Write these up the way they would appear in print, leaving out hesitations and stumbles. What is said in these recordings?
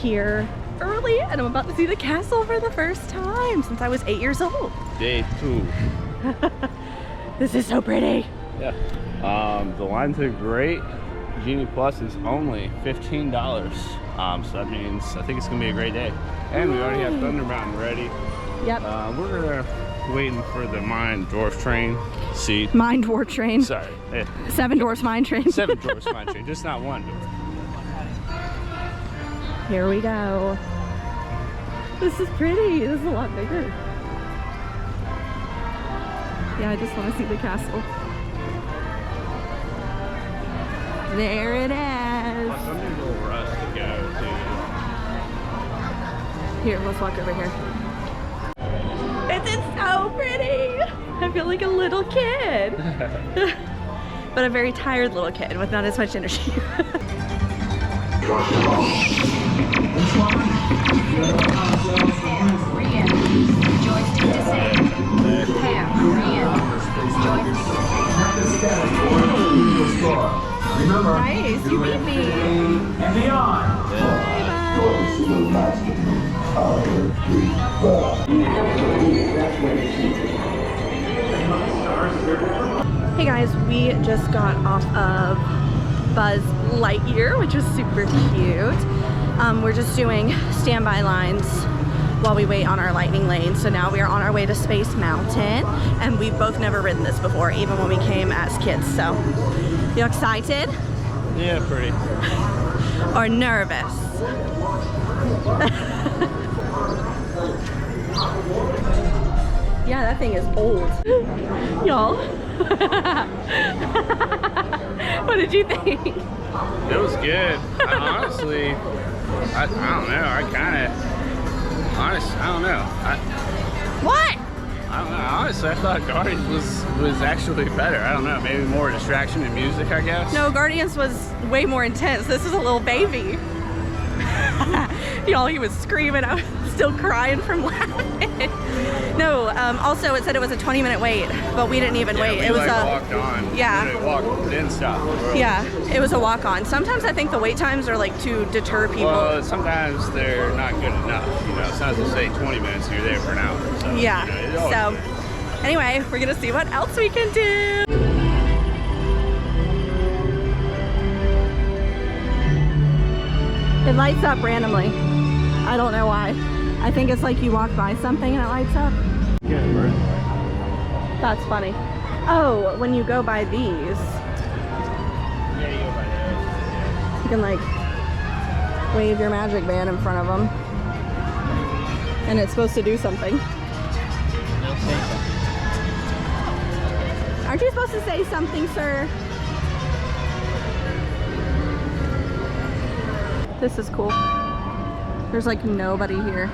here early and I'm about to see the castle for the first time since I was 8 years old. Day 2. This is so pretty. Yeah. The lines are great. Genie Plus is only $15. So that means I think it's gonna be a great day. And we already have Thunder Mountain ready. Yep. We're waiting for the Mine Dwarf train seat. Mine Dwarf train. Sorry. Seven Dwarfs Mine Train. 7 Dwarfs Mine Train, just not one dwarf. Here we go. This is pretty. This is a lot bigger. Yeah, I just want to see the castle. There it is. Plus, I'm gonna go rush to go to. Here, let's walk over here. It's so pretty. I feel like a little kid. But a very tired little kid with not as much energy. Nice, you beat me. And beyond. Hey guys, we just got off of Buzz Lightyear, which was super cute. We're just doing standby lines while we wait on our lightning lane. So now we are on our way to Space Mountain, and we've both never ridden this before, even when we came as kids. So, you excited? Yeah, pretty. Or nervous? Yeah, that thing is old. Y'all. What did you think? It was good. Honestly, I don't know. I don't know. What? I don't know. Honestly, I thought Guardians was actually better. I don't know. Maybe more distraction in music, I guess. No, Guardians was way more intense. This is a little baby. Y'all, he was screaming. I was still crying from laughing. No, also it said it was a 20-minute wait, but we didn't even wait. It was walked on. Yeah. Didn't stop. Yeah, it was a walk-on. Sometimes I think the wait times are like to deter people. Well, sometimes they're not good enough. You know, sometimes they'll say 20 minutes and you're there for an hour. So, yeah. You know, So, anyway, we're gonna see what else we can do. It lights up randomly. I don't know why. I think it's like you walk by something and it lights up. Yeah, right. That's funny. Oh, when you go by these, Yeah, you go by there. you can like wave your magic band in front of them. And it's supposed to do something. They'll say something. Aren't you supposed to say something, sir? This is cool. There's like nobody here.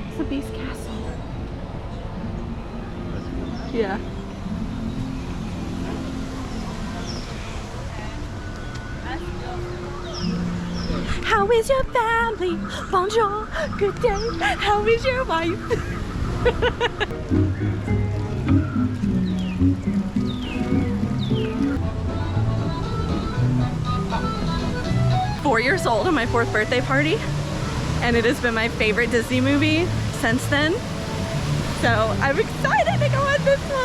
It's a beast castle. Yeah. How is your family? Bonjour, good day. How is your wife? 4 years old on my 4th birthday party, and it has been my favorite Disney movie since then. So I'm excited to go on this one.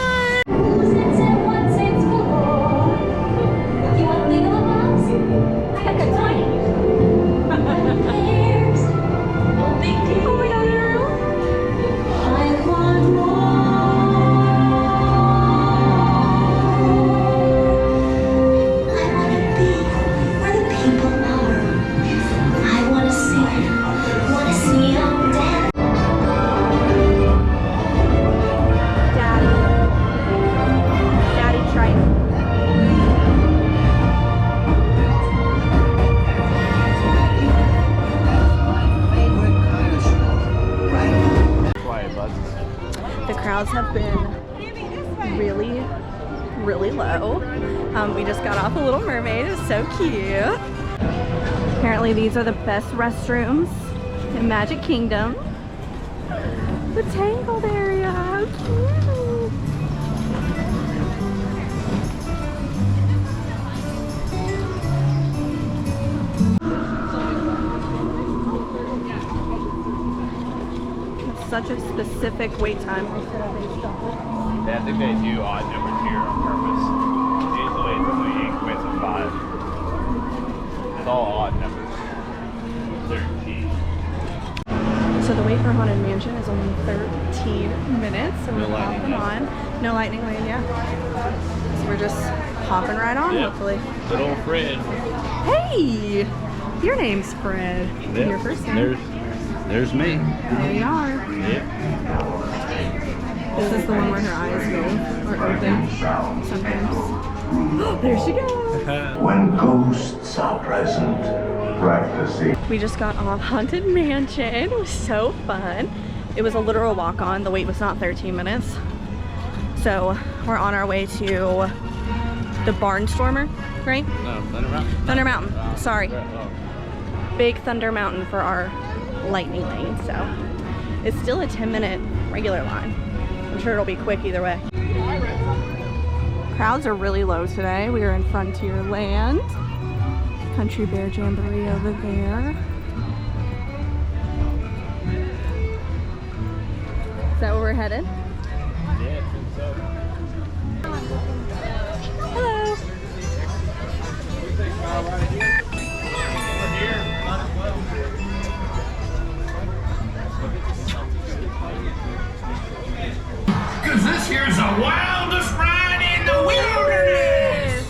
Have been really low. We just got off a Little Mermaid. It's so cute. Apparently these are the best restrooms in Magic Kingdom. The Tangled area, how cute. such a specific wait time. Yeah, I think they do odd numbers here on purpose. Usually it's only increments of 5. It's all odd numbers. 13. So the wait for Haunted Mansion is only 13 minutes, so we're hopping on. No lightning lane, yeah. So we're just hopping right on, hopefully. Good old Fred. Hey! Your name's Fred. Yep. Your first name. There's me. There you are. Yep. This is the one where her eyes move or open sometimes. Oh, there she goes. When ghosts are present, practicing. We just got off Haunted Mansion. It was so fun. It was a literal walk-on. The wait was not 13 minutes. So we're on our way to the Barnstormer, right? No, Thunder Mountain. Thunder Mountain. Sorry. Big Thunder Mountain for our lightning lane. So it's still a 10-minute regular line. I'm sure it'll be quick either way. Crowds are really low today. We are in Frontierland. Country Bear Jamboree over there. Is that where we're headed? Yeah, I think so. Hello. Cause this here's the wildest ride in the wilderness!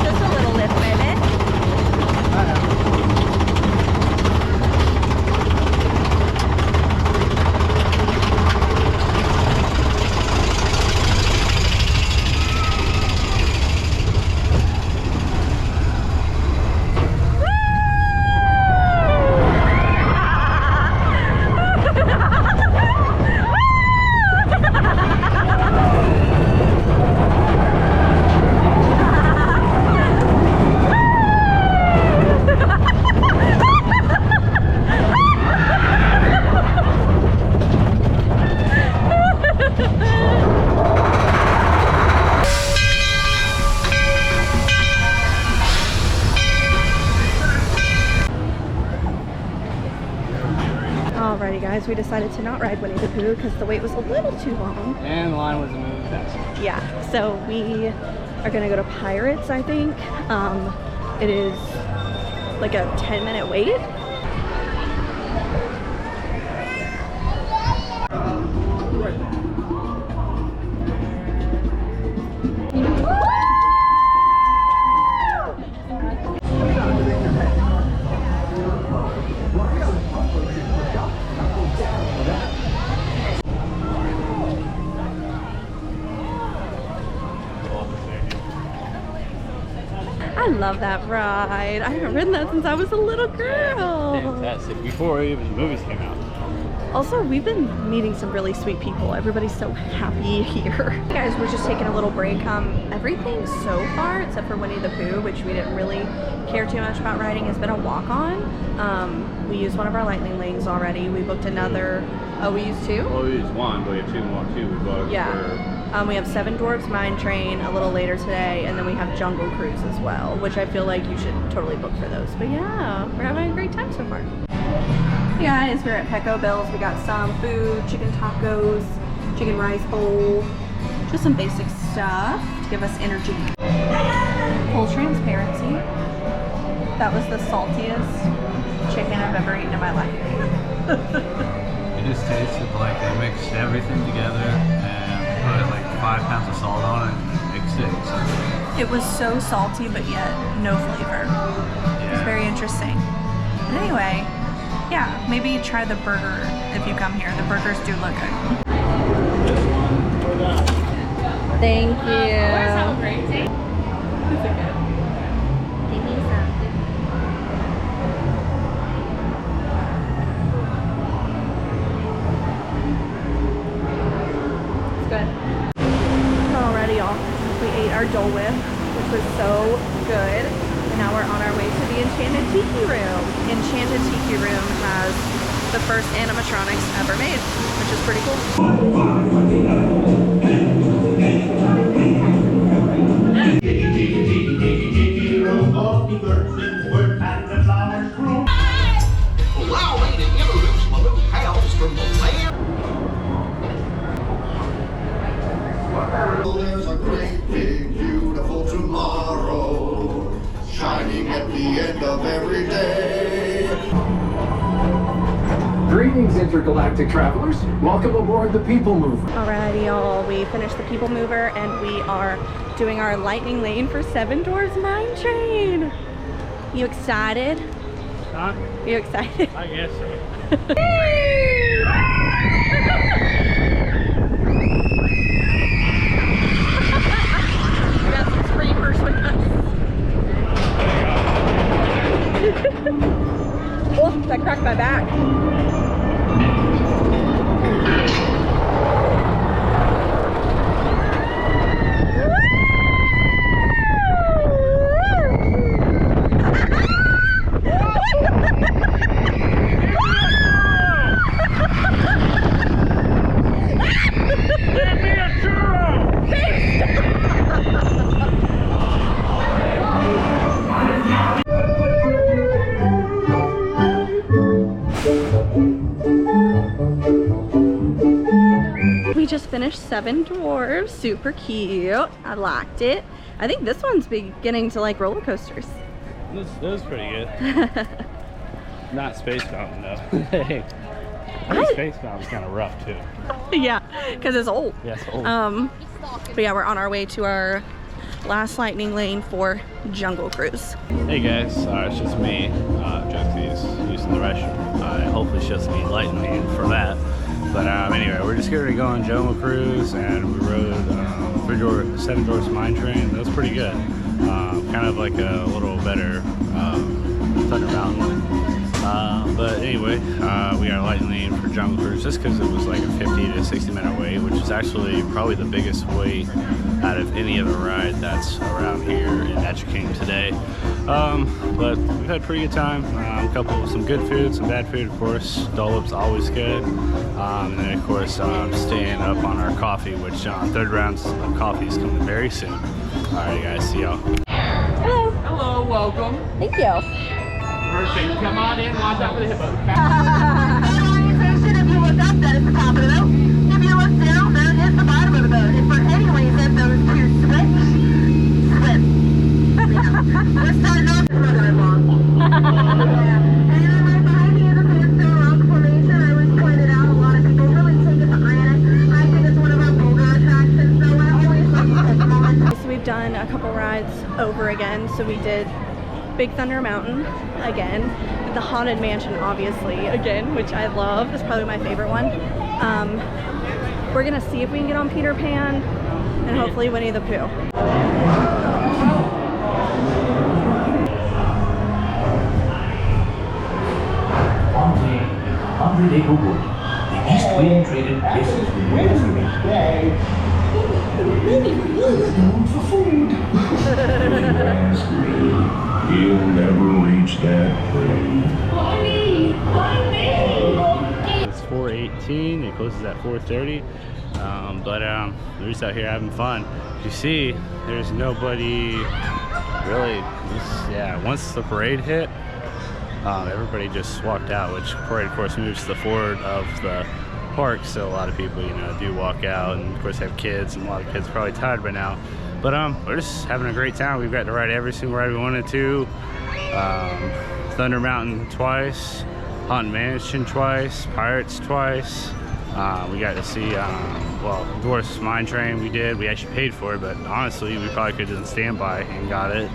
Just a little lift, baby. Alrighty guys, we decided to not ride Winnie the Pooh because the wait was a little too long. And the line wasn't moving fast. Yeah, so we are gonna go to Pirates, I think. It is like a 10-minute wait. I love that ride. I haven't ridden that since I was a little girl. Fantastic. Before even the movies came out. Also, we've been meeting some really sweet people. Everybody's so happy here. Hey guys, we're just taking a little break. Everything so far, except for Winnie the Pooh, which we didn't really care too much about riding, has been a walk-on. We used one of our lightning lanes already. We booked another. Oh, we used two? Well, we used one, but we have two more too. We booked Yeah. We have Seven Dwarfs Mine Train a little later today, and then we have Jungle Cruise as well, which I feel like you should totally book for those. But yeah, we're having a great time so far. Hey guys, we're at Pecco Bill's. We got some food, chicken tacos, chicken rice bowl, just some basic stuff to give us energy. Full transparency. That was the saltiest chicken I've ever eaten in my life. It just tasted like they mixed everything together and put like 5 pounds of salt on it and mixed it. So, It was so salty, but yet no flavor. It was yeah. very interesting. But anyway, yeah, maybe try the burger if you come here. The burgers do look good. Thank you. good. And now we're on our way to the Enchanted Tiki Room. Enchanted Tiki Room has the first animatronics ever made, which is pretty cool. Allow me to introduce my little pals from the land. There's a great, big, beautiful tomorrow, shining at the end of every day. Greetings, intergalactic travelers. Welcome aboard the People Mover. Alrighty, y'all. We finished the People Mover and we are doing our lightning lane for Seven Dwarfs Mine Train. You excited? Huh? You excited? I guess so. We got some screamers with us. Oh, that cracked my back. We just finished Seven Dwarfs, super cute. I liked it. I think this one's beginning to like roller coasters. This was pretty good. Not Space Mountain though. I think Space Mountain's kind of rough too. Yeah, because it's old. Yeah, it's old. But yeah, we're on our way to our last lightning lane for Jungle Cruise. Hey guys, it's just me, Juxie's using the restroom. Hopefully she'll see me lightning lane for that. But anyway, we're just going to go on Jungle Cruise, and we rode Seven Dwarfs Mine Train. That was pretty good. Kind of like a little better Thunder Mountain. But anyway, we got lightning lane for Jungle Cruise just because it was like a 50 to 60 minute wait, which is actually probably the biggest wait out of any other ride that's around here in Magic Kingdom today. But we've had a pretty good time. Some good food, some bad food, of course. Dollop's always good. And then of course staying up on our coffee, which third rounds of coffee is coming very soon. Alright guys, see y'all. Hello. Hello, welcome. Thank you. Perfect. Come on in, watch out for the hippo. Orientation, if you look up, that is the top of the boat. If you look down, that is the bottom of the boat. And for any reason, those two switch. We're starting off with another long. Yeah. And then right behind me is a sandstone rock formation. I always point it out. A lot of people really take it for granted. I think it's one of our bolder attractions, so I always like to take a moment. So we've done a couple rides over again. So we did Big Thunder Mountain again, the Haunted Mansion obviously again, which I love. It's probably my favorite one. We're gonna see if we can get on Peter Pan and hopefully Winnie the Pooh. Under Lego Wood, the East Wind traded places with He'll never reach that point. It's 4:18. It closes at 4:30. But we're just out here having fun. You see, there's nobody really. Once the parade hit, everybody just walked out. Which parade, of course, moves to the forward of the park, so a lot of people, do walk out, and of course have kids, and a lot of kids are probably tired by now. But we're just having a great time. We've got to ride every single ride we wanted to. Thunder Mountain twice, Haunted Mansion twice, Pirates twice. We got to see, Dwarfs Mine Train we did. We actually paid for it, but honestly, we probably could have done standby and got it.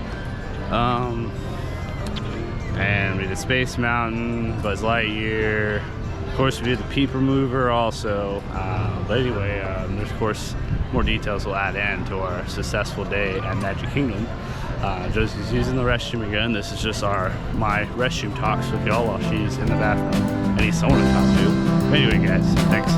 And we did Space Mountain, Buzz Lightyear. Of course, we did the People Mover also. But anyway, there's of course more details we'll add in to our successful day at Magic Kingdom. Josie's using the restroom again. This is just my restroom talks with y'all while she's in the bathroom. I need someone to talk to. But anyway, guys, thanks.